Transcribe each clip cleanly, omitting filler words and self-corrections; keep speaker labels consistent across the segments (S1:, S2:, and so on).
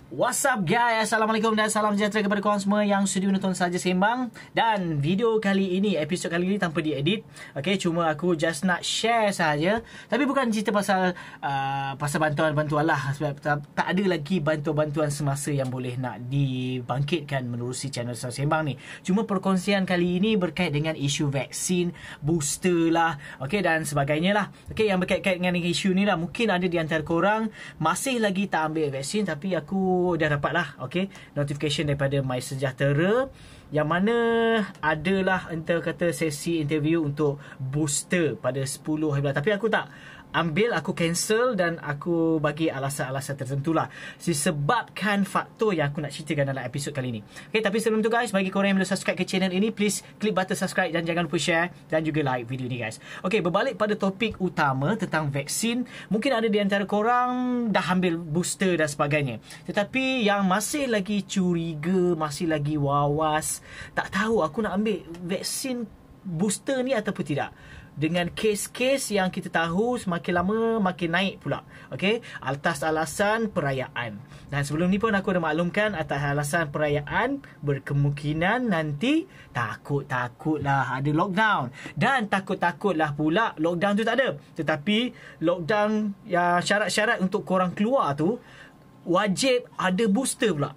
S1: What's up guys, Assalamualaikum dan salam sejahtera kepada korang semua yang sudi menonton Saja Sembang. Dan video kali ini, episod kali ini tanpa diedit. Okay, cuma aku just nak share saja. Tapi bukan cerita pasal bantuan-bantuan lah. Sebab tak ada lagi bantuan-bantuan semasa yang boleh nak dibangkitkan menerusi channel Saja Sembang ni. Cuma perkongsian kali ini berkait dengan isu vaksin, booster lah, okay, dan sebagainya lah. Okay, yang berkait-kait dengan isu ni lah. Mungkin ada di antara korang masih lagi tak ambil vaksin, tapi aku dah dapat lah, okay, notification daripada My Sejahtera yang mana adalah entah kata sesi interview untuk booster pada 10 hari bulan. Tapi aku tak ambil, aku cancel dan aku bagi alasan-alasan tertentu lah disebabkan faktor yang aku nak ceritakan dalam episod kali ni. Okay, tapi sebelum tu guys, bagi korang yang belum subscribe ke channel ini, please klik button subscribe dan jangan lupa share dan juga like video ni guys. Okay, berbalik pada topik utama tentang vaksin. Mungkin ada di antara korang dah ambil booster dan sebagainya, tetapi yang masih lagi curiga, masih lagi wawas, tak tahu aku nak ambil vaksin booster ni ataupun tidak. Dengan kes-kes yang kita tahu semakin lama makin naik pula, okay, atas alasan perayaan. Dan sebelum ni pun aku dah maklumkan, atas alasan perayaan berkemungkinan nanti takut-takutlah ada lockdown. Dan takut-takutlah pula lockdown tu tak ada, tetapi lockdown yang syarat-syarat untuk korang keluar tu wajib ada booster pula.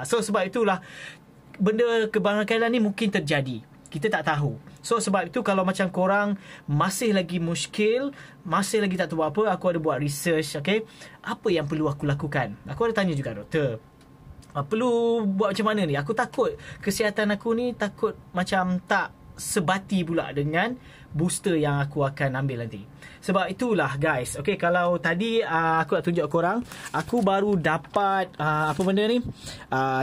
S1: So sebab itulah benda kebangkalan ni mungkin terjadi, kita tak tahu. So sebab itu kalau macam korang masih lagi muskil, masih lagi tak tahu apa, aku ada buat research, okay, apa yang perlu aku lakukan. Aku ada tanya juga doktor, perlu buat macam mana ni. Aku takut kesihatan aku ni takut macam tak sebati pula dengan booster yang aku akan ambil nanti. Sebab itulah guys, okay, kalau tadi aku nak tunjuk korang, aku baru dapat apa benda ni,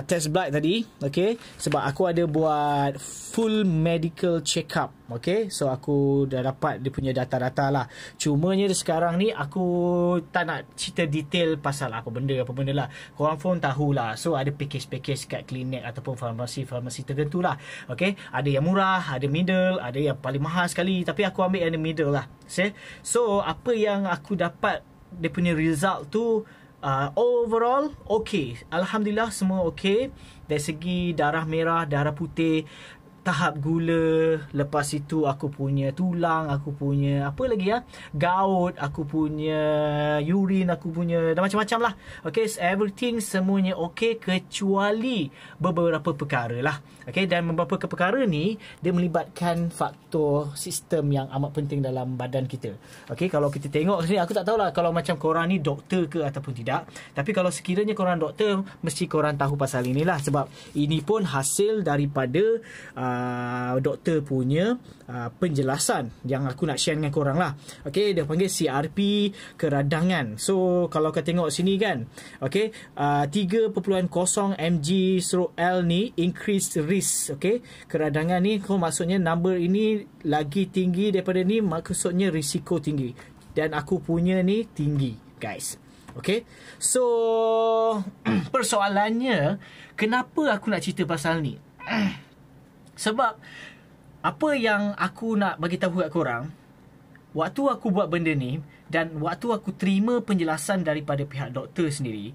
S1: test blood tadi, okay, sebab aku ada buat full medical check up, okay. So aku dah dapat dia punya data-data lah. Cumanya sekarang ni aku tak nak cerita detail pasal apa benda lah, korang pun tahulah. So ada package-package kat klinik ataupun farmasi-farmasi tertentu lah, okay. Ada yang murah, ada middle, ada yang paling mahal sekali, tapi aku ambil yang the middle lah. So apa yang aku dapat, dia punya result tu overall okay, Alhamdulillah semua okay. Dari segi darah merah, darah putih, tahap gula, lepas itu aku punya tulang, aku punya apa lagi ya, gout, aku punya urine, aku punya dan macam-macam lah. Okay, so everything semuanya okay kecuali beberapa perkara lah. Okay, dan beberapa perkara ni dia melibatkan faktor sistem yang amat penting dalam badan kita. Okay, kalau kita tengok sini, aku tak tahulah kalau macam korang ni doktor ke ataupun tidak, tapi kalau sekiranya korang doktor, mesti korang tahu pasal inilah, sebab ini pun hasil daripada doktor punya penjelasan yang aku nak share dengan korang lah. Okay, dia panggil CRP keradangan. So kalau kau tengok sini kan, okay, 3.0 mg/L ni increased risk, okay, keradangan ni, maksudnya number ini lagi tinggi daripada ni, maksudnya risiko tinggi, dan aku punya ni tinggi guys. Okay, so persoalannya kenapa aku nak cerita pasal ni? Sebab apa yang aku nak bagi tahu kat korang, waktu aku buat benda ni dan waktu aku terima penjelasan daripada pihak doktor sendiri,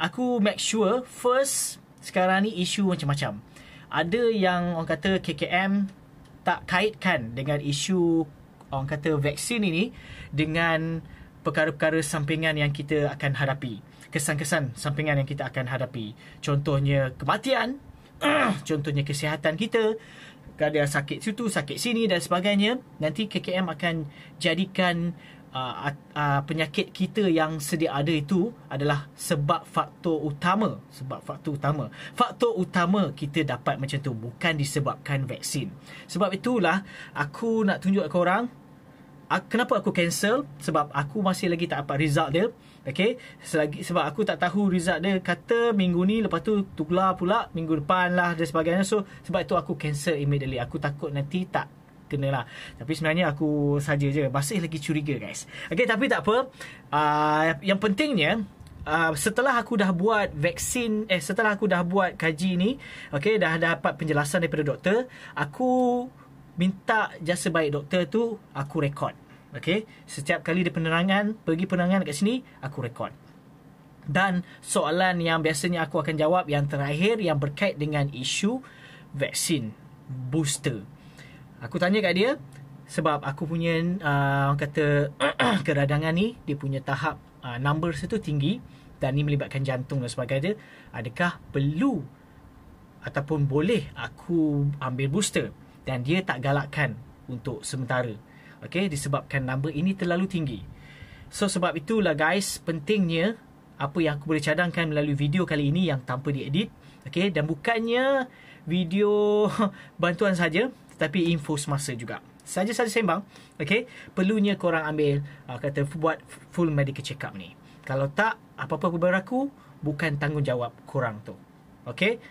S1: aku make sure first, sekarang ni isu macam-macam. Ada yang orang kata KKM tak kaitkan dengan isu orang kata vaksin ini dengan perkara-perkara sampingan yang kita akan hadapi, kesan-kesan sampingan yang kita akan hadapi. Contohnya kematian, contohnya kesihatan kita, ada sakit situ, sakit sini dan sebagainya. Nanti KKM akan jadikan penyakit kita yang sedia ada itu adalah sebab faktor utama. Faktor utama kita dapat macam tu, bukan disebabkan vaksin. Sebab itulah aku nak tunjuk ke korang kenapa aku cancel, sebab aku masih lagi tak dapat result dia. Okay, sebab aku tak tahu result dia, kata minggu ni, lepas tu tukar pula minggu depan lah dan sebagainya. So sebab itu aku cancel immediately. Aku takut nanti tak kena lah. Tapi sebenarnya aku saja je masih lagi curiga guys. Okay, tapi tak apa. Yang pentingnya, setelah aku dah buat vaksin, setelah aku dah buat kaji ni, okay, dah dapat penjelasan daripada doktor, aku minta jasa baik doktor tu aku rekod. Okay, setiap kali dia penerangan, pergi penerangan kat sini, aku rekod. Dan soalan yang biasanya aku akan jawab yang terakhir yang berkait dengan isu vaksin booster. Aku tanya kat dia sebab aku punya orang kata keradangan ni, dia punya tahap numbers itu tinggi dan ni melibatkan jantung dan sebagainya. Adakah perlu ataupun boleh aku ambil booster? Dan dia tak galakkan untuk sementara. Okay, disebabkan number ini terlalu tinggi. So sebab itulah guys, pentingnya apa yang aku boleh cadangkan melalui video kali ini yang tanpa diedit. Okay, dan bukannya video bantuan saja, tetapi info semasa juga. Saja-saja sembang. Okay, perlunya korang ambil buat full medical check up ni. Kalau tak, apa-apa berlaku, bukan tanggungjawab korang tu. Okay,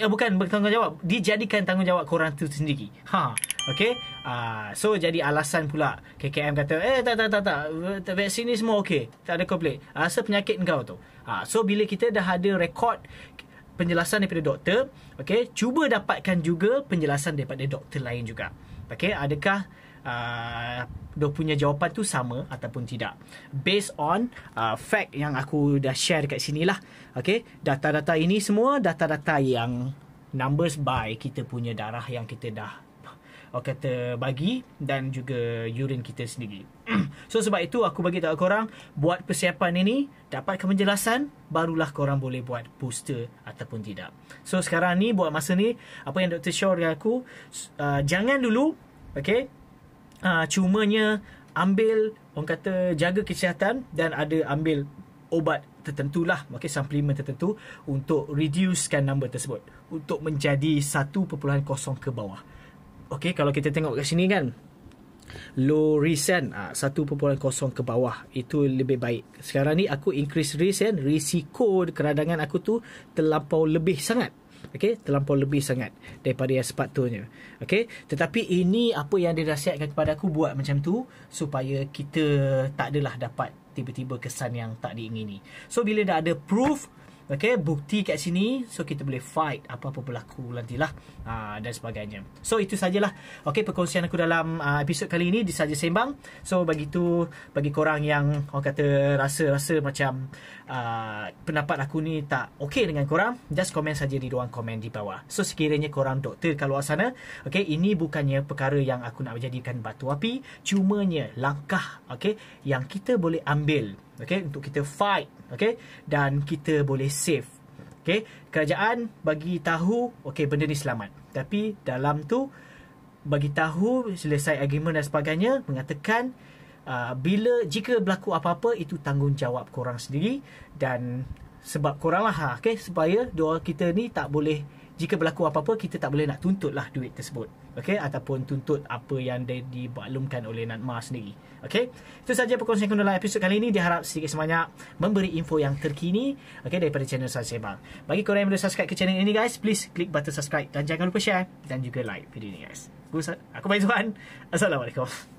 S1: bukan bertanggungjawab, dijadikan tanggungjawab korang tu sendiri. Okay, so jadi alasan pula KKM kata tak vaksin ni semua okey, tak ada komplain, asal penyakit kau tu. So bila kita dah ada rekod penjelasan daripada doktor, okay, cuba dapatkan juga penjelasan daripada doktor lain juga. Okay, adakah dia punya jawapan tu sama ataupun tidak, based on fact yang aku dah share dekat sini lah. Okay, data-data ini semua data-data yang numbers by kita punya darah yang kita dah kata bagi, dan juga urine kita sendiri. So sebab itu aku bagi tahu korang, buat persiapan ini, dapatkan penjelasan, barulah korang boleh buat booster ataupun tidak. So sekarang ni, buat masa ni, apa yang Dr. Shaw dengan aku, jangan dulu, okay, cumanya ambil, orang kata jaga kesihatan, dan ada ambil obat tertentulah, okay, suplemen tertentu untuk reducekan number tersebut, untuk menjadi 1.0 ke bawah. Okay, kalau kita tengok kat sini kan, low risk kan, 1.0 ke bawah, itu lebih baik. Sekarang ni aku increase risk kan, risiko keradangan aku tu terlampau lebih sangat. Okay, terlampau lebih sangat daripada yang sepatutnya. Okay, tetapi ini apa yang dirahsiatkan kepada aku, buat macam tu supaya kita tak adalah dapat tiba-tiba kesan yang tak diingini. So bila dah ada proof, okay, bukti kat sini, so kita boleh fight apa-apa berlaku nantilah, dan sebagainya. So itu sajalah, okay, perkongsian aku dalam episod kali ini di Saja Sembang. So bagi korang yang orang kata rasa macam pendapat aku ni tak okay dengan korang, just komen saja di ruang komen di bawah. So sekiranya korang doktor kat luar sana, okay, ini bukannya perkara yang aku nak menjadikan batu api, cumanya langkah, okay, yang kita boleh ambil, okay, untuk kita fight, okay, dan kita boleh save. Okay, kerajaan bagi tahu, okay, benda ni selamat, tapi dalam tu bagi tahu selesai argument dan sebagainya, mengatakan jika berlaku apa-apa, itu tanggungjawab korang sendiri, dan sebab korang lah, okay, supaya doa kita ni tak boleh, jika berlaku apa-apa, kita tak boleh nak tuntut lah duit tersebut, okay, ataupun tuntut apa yang dimaklumkan oleh NADMA sendiri. Okay, itu saja perkongsian aku dalam episod kali ini. Diharap sedikit sebanyak memberi info yang terkini, okay, daripada channel Saja Sembang. Bagi korang yang belum subscribe ke channel ini guys, please klik button subscribe, dan jangan lupa share dan juga like video ini guys. Aku Faizuan. Assalamualaikum.